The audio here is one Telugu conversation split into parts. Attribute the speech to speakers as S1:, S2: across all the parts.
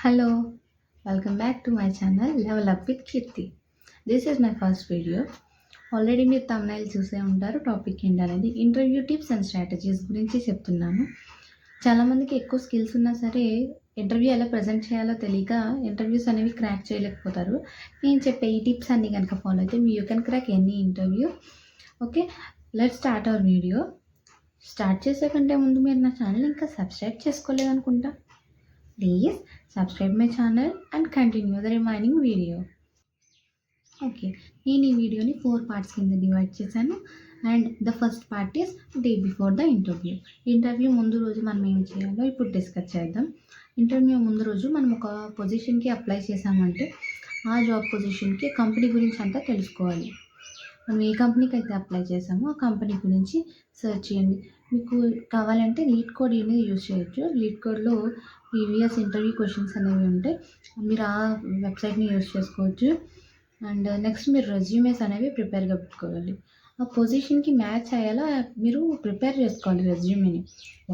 S1: Hello, welcome back to my channel Level Up with Kirti. This is my first video. Already మీరు thumbnail చూసే ఉంటారు. టాపిక్ ఏంటనేది ఇంటర్వ్యూ టిప్స్ అండ్ స్ట్రాటజీస్ గురించి చెప్తున్నాను. చాలామందికి ఎక్కువ స్కిల్స్ ఉన్నా సరే ఇంటర్వ్యూ ఎలా ప్రజెంట్ చేయాలో తెలియక ఇంటర్వ్యూస్ అనేవి క్రాక్ చేయలేకపోతారు. నేను చెప్పే ఈ టిప్స్ అన్నీ కనుక ఫాలో అయితే you can crack any interview. Okay, let's start our video. Start చేసే కంటే ముందు మీరు నా ఛానల్ ఇంకా సబ్స్క్రైబ్ చేసుకోలేదనుకుంటా. Please subscribe my channel and continue the remaining video. Okay, నేను ఈ వీడియోని 4 పార్ట్స్ కింద డివైడ్ చేశాను. And the first part is day before the interview. Interview ముందు రోజు మనం ఏం చేయాలో ఇప్పుడు డిస్కస్ చేద్దాం. ఇంటర్వ్యూ ముందు రోజు మనం ఒక పొజిషన్కి అప్లై చేసామంటే ఆ జాబ్ పొజిషన్కి కంపెనీ గురించి అంతా తెలుసుకోవాలి. మనం ఏ కంపెనీకి అయితే అప్లై చేసామో ఆ కంపెనీ గురించి సెర్చ్ చేయండి. మీకు కావాలంటే లీడ్ కోడ్ అనేది యూజ్ చేయొచ్చు. లీడ్ కోడ్లో ప్రీవియస్ ఇంటర్వ్యూ క్వశ్చన్స్ అనేవి ఉంటాయి, మీరు ఆ వెబ్సైట్ని యూజ్ చేసుకోవచ్చు. అండ్ నెక్స్ట్ మీరు రెజ్యూమేస్ అనేవి ప్రిపేర్గా పెట్టుకోవాలి. ఆ పొజిషన్కి మ్యాచ్ అయ్యేలా మీరు ప్రిపేర్ చేసుకోవాలి. రెజ్యూమేని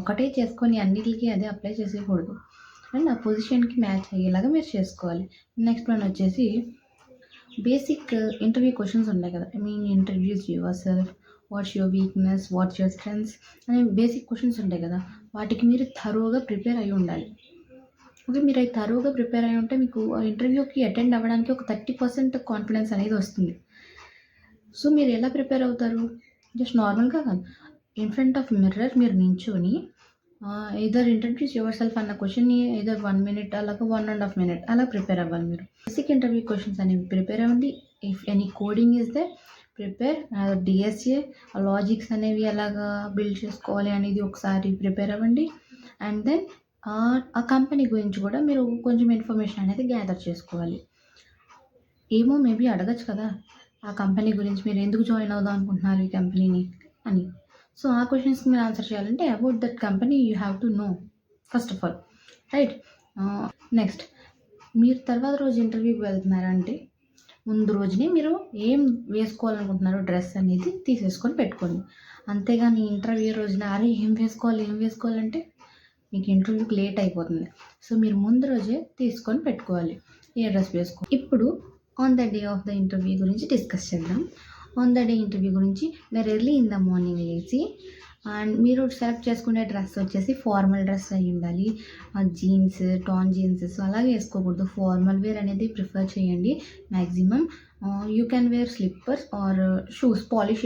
S1: ఒకటే చేసుకొని అన్నిటికీ అదే అప్లై చేసేయకూడదు. అండ్ ఆ పొజిషన్కి మ్యాచ్ అయ్యేలాగా మీరు చేసుకోవాలి. నెక్స్ట్ వన్ వచ్చేసి బేసిక్ ఇంటర్వ్యూ క్వశ్చన్స్ ఉంటాయి కదా. Introduce your self, what's your weakness, what's your strengths అనే బేసిక్ క్వశ్చన్స్ ఉంటాయి కదా. వాటికి మీరు థరోగా ప్రిపేర్ అయి ఉండాలి. ఓకే, మీరు అవి థరోగా ప్రిపేర్ అయి ఉంటే మీకు ఆ ఇంటర్వ్యూకి అటెండ్ అవ్వడానికి ఒక 30% కాన్ఫిడెన్స్ అనేది వస్తుంది. సో మీరు ఎలా ప్రిపేర్ అవుతారు? జస్ట్ నార్మల్గా కాదు, ఇన్ ఫ్రంట్ ఆఫ్ మిర్రర్ మీరు నించొని ఎయిదర్ ఇంట్రడ్యూస్ యువర్ సెల్ఫ్ అన్న క్వశ్చన్ని ఎయిదర్ 1 minute అలాగా 1.5 minute అలా ప్రిపేర్ అవ్వాలి. మీరు బేసిక్ ఇంటర్వ్యూ క్వశ్చన్స్ అనేవి ప్రిపేర్ అవ్వండి. If any coding is they prepare. DSA logics అనేవి ఎలాగా బిల్డ్ చేసుకోవాలి అనేది ఒకసారి ప్రిపేర్ అవ్వండి. అండ్ దెన్ ఆ కంపెనీ గురించి కూడా మీరు కొంచెం ఇన్ఫర్మేషన్ అనేది గ్యాదర్ చేసుకోవాలి. ఏమో మేబీ అడగచ్చు కదా, ఆ కంపెనీ గురించి మీరు ఎందుకు జాయిన్ అవుదాం అనుకుంటున్నారు ఈ కంపెనీని అని. సో ఆ క్వశ్చన్స్కి మీరు ఆన్సర్ చేయాలంటే about that company you have to know first of all, right? Next, మీరు తర్వాత రోజు ఇంటర్వ్యూకి వెళ్తున్నారంటే ముందు రోజునే మీరు ఏం వేసుకోవాలనుకుంటున్నారో డ్రెస్ అనేది తీసేసుకొని పెట్టుకోండి. అంతేగాని ఇంటర్వ్యూ రోజున అరే ఏం వేసుకోవాలంటే మీకు ఇంటర్వ్యూకి లేట్ అయిపోతుంది. సో మీరు ముందు రోజే తీసుకొని పెట్టుకోవాలి ఏ డ్రెస్ వేసుకో. ఇప్పుడు on the day of the interview గురించి డిస్కస్ చేద్దాం. ఆన్ ద డే ఇంటర్వ్యూ గురించి మీరు ఎర్లీ ఇన్ ద మార్నింగ్ లేచి అండ్ మీరు సెలెక్ట్ చేసుకునే డ్రెస్ వచ్చేసి ఫార్మల్ డ్రెస్ అయి ఉండాలి. జీన్స్, టాన్ జీన్స్ అలాగే వేసుకోకూడదు. ఫార్మల్ వేర్ అనేది ప్రిఫర్ చేయండి maximum. You can wear slippers or shoes, polish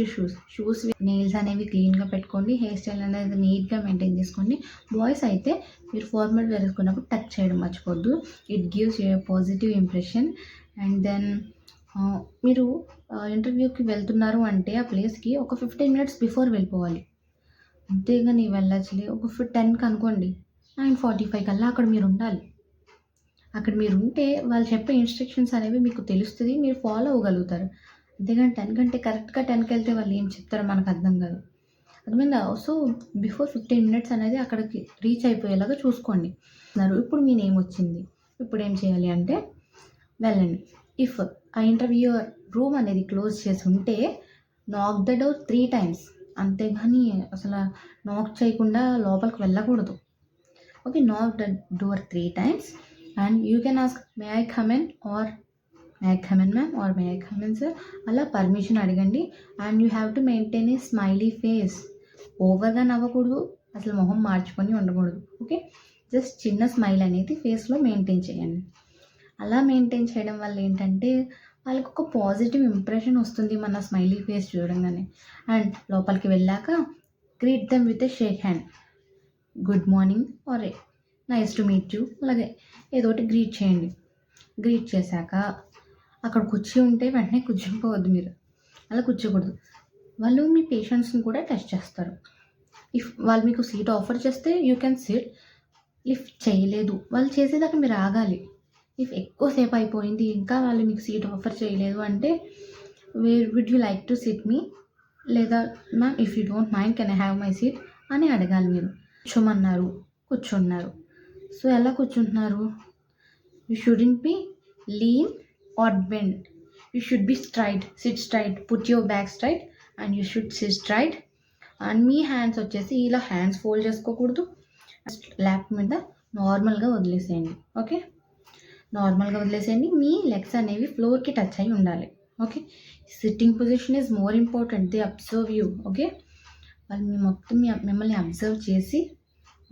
S1: shoes. Nails అనేవి క్లీన్గా పెట్టుకోండి. హెయిర్ స్టైల్ అనేది నీట్గా మెయింటైన్ చేసుకోండి. బాయ్స్ అయితే మీరు ఫార్మల్ వేర్ వేసుకున్నప్పుడు టచ్ చేయడం మర్చిపోద్దు. It gives a positive impression. And then మీరు ఇంటర్వ్యూకి వెళ్తున్నారు అంటే ఆ ప్లేస్కి ఒక 15 minutes బిఫోర్ వెళ్ళిపోవాలి. అంతేగాని వెళ్ళచ్చులే ఒక 10కి అనుకోండి, 9:45 కల్లా అక్కడ మీరు ఉండాలి. అక్కడ మీరు ఉంటే వాళ్ళు చెప్పే ఇన్స్ట్రక్షన్స్ అనేవి మీకు తెలుస్తుంది, మీరు ఫాలో అవ్వగలుగుతారు. అంతేగాని 10 కంటే కరెక్ట్గా 10కి వెళ్తే వాళ్ళు ఏం చెప్తారో మనకు అర్థం కాదు. అర్థమైందా? సో బిఫోర్ 15 minutes అనేది అక్కడికి రీచ్ అయిపోయేలాగా చూసుకోండి. ఇప్పుడు మీ నేమ్ వచ్చింది, ఇప్పుడు ఏం చేయాలి అంటే వెళ్ళండి. ఇఫ్ ఆ ఇంటర్వ్యూ రూమ్ అనేది క్లోజ్ చేసి ఉంటే నాక్ ద డోర్ 3 times. అంతేగాని అసలు నాక్ చేయకుండా లోపలికి వెళ్ళకూడదు. Okay, knock the door 3 times and you can ask may I come in or may I come in ma'am or may I come in sir అలా పర్మిషన్ అడగండి. And you have to maintain a smiley face. ఓవర్గా నవ్వకూడదు, అసలు మొహం మార్చుకొని ఉండకూడదు. ఓకే, జస్ట్ చిన్న స్మైల్ అనేది ఫేస్లో మెయింటైన్ చేయండి. అలా మెయింటైన్ చేయడం వల్ల ఏంటంటే వాళ్ళకి ఒక పాజిటివ్ ఇంప్రెషన్ వస్తుంది మన స్మైలీ ఫేస్ చూడంగానే. అండ్ లోపలికి వెళ్ళాక greet them with a shake hand, good morning or nice to meet you అలాగే ఏదో ఒకటి గ్రీట్ చేయండి. గ్రీట్ చేశాక అక్కడ కూర్చో ఉంటే వెంటనే కూర్చునిపోవద్దు, మీరు అలా కూర్చోకూడదు. వాళ్ళు మీ పేషెన్స్ని కూడా టెస్ట్ చేస్తారు. ఇఫ్ వాళ్ళు మీకు సీట్ ఆఫర్ చేస్తే యూ కెన్ సిట్. ఇఫ్ చేయలేదు, వాళ్ళు చేసేదాకా మీరు ఆగాలి. ఇఫ్ ఎక్కువసేపు అయిపోయింది ఇంకా వాళ్ళు మీకు సీట్ ఆఫర్ చేయలేదు అంటే where would you like to sit me, లేదా ma'am if you don't mind can I have my seat అని అడగాలి. మీరు కూర్చున్నారు. సో ఎలా కూర్చుంటున్నారు? You shouldn't be lean or bend. You should be sit straight, put your back straight and you should sit straight. And మీ హ్యాండ్స్ వచ్చేసి ఇలా హ్యాండ్స్ ఫోల్డ్ చేసుకోకూడదు, ల్యాప్ మీద నార్మల్గా వదిలేసేయండి. ఓకే, నార్మల్గా వదిలేసేయండి. మీ లెగ్స్ అనేవి ఫ్లోర్కి టచ్ అయ్యి ఉండాలి. Okay, sitting position is more important. They observe you. Okay, వాళ్ళు మిమ్మల్ని అబ్జర్వ్ చేసి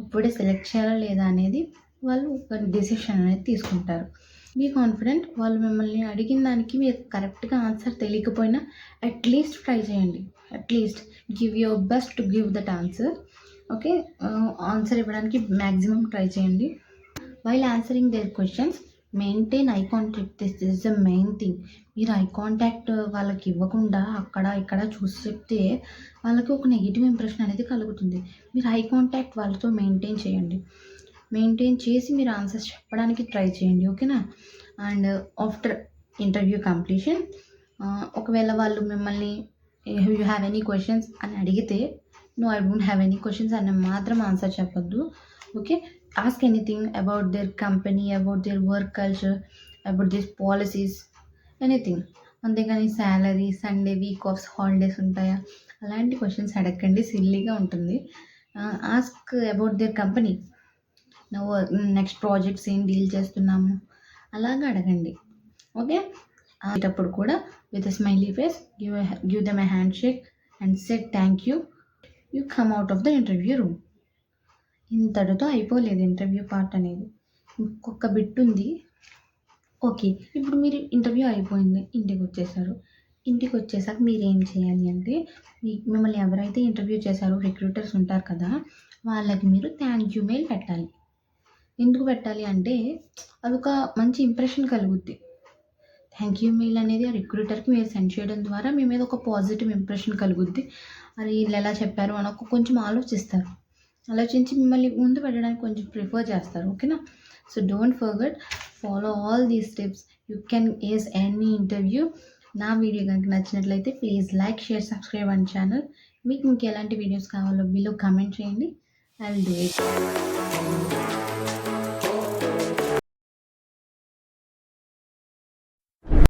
S1: అప్పుడే సెలెక్ట్ చేయాలా లేదా అనేది వాళ్ళు ఒక డెసిషన్ అనేది తీసుకుంటారు. Be confident. వాళ్ళు మిమ్మల్ని అడిగిన దానికి మీరు కరెక్ట్గా ఆన్సర్ తెలియకపోయినా అట్లీస్ట్ ట్రై చేయండి. At least give your best to give that answer. Okay, answer ఇవ్వడానికి మ్యాక్సిమం ట్రై చేయండి. While answering their questions maintain eye contact. This is the main thing. మీరు ఐ కాంటాక్ట్ వాళ్ళకి ఇవ్వకుండా అక్కడ ఇక్కడ చూసి చెప్తే వాళ్ళకి ఒక నెగిటివ్ ఇంప్రెషన్ అనేది కలుగుతుంది. మీరు ఐ కాంటాక్ట్ వాళ్ళతో మెయింటైన్ చేయండి. మెయింటైన్ చేసి మీరు ఆన్సర్స్ చెప్పడానికి ట్రై చేయండి. ఓకేనా? అండ్ ఆఫ్టర్ ఇంటర్వ్యూ కంప్లీషన్ ఒకవేళ వాళ్ళు మిమ్మల్ని యూ హ్యావ్ ఎనీ క్వశ్చన్స్ అని అడిగితే no I don't have any questions అని మాత్రం ఆన్సర్ చెప్పొద్దు. Okay, ask anything about their company, about their work culture, about their policies, anything. అంతేగాని salary, Sunday, week offs, holidays ఉంటాయా అలాంటి క్వశ్చన్స్ అడగండి. సిల్లీగా ఉంటుంది. Ask about their company, next projects ఏం డీల్ చేస్తున్నాము అలాగా అడగండి. ఓకే, అప్పుడు కూడా with smiley face give them a hand shake and said thank you. You come out of the interview room. ఇంతటితో అయిపోలేదు ఇంటర్వ్యూ పార్ట్ అనేది. ఇంకొక బిట్ ఉంది. ఓకే, ఇప్పుడు మీరు ఇంటర్వ్యూ అయిపోయింది, ఇంటికి వచ్చేసారు. ఇంటికి వచ్చేసాక మీరు ఏం చేయాలి అంటే మిమ్మల్ని ఎవరైతే ఇంటర్వ్యూ చేశారో రిక్రూటర్స్ ఉంటారు కదా, వాళ్ళకి మీరు థ్యాంక్ యూ మెయిల్ పెట్టాలి. ఎందుకు పెట్టాలి అంటే అదొక మంచి ఇంప్రెషన్ కలుగుద్ది. థ్యాంక్ యూ మెయిల్ అనేది ఆ రిక్రూటర్కి మీరు సెండ్ చేయడం ద్వారా మీ మీద ఒక పాజిటివ్ ఇంప్రెషన్ కలుగుద్ది. అది వీళ్ళు ఎలా చెప్పారు అని కొంచెం ఆలోచిస్తారు. ఆలోచించి మిమ్మల్ని ముందు పెట్టడానికి కొంచెం ప్రిఫర్ చేస్తారు. ఓకేనా? So don't forget, follow all these steps. You can ace any interview. నా వీడియో కనుక నచ్చినట్లయితే please like, share, subscribe and channel. మీకు ఇంకెలాంటి వీడియోస్ కావాలో బిలో కామెంట్ చేయండి. I will do it.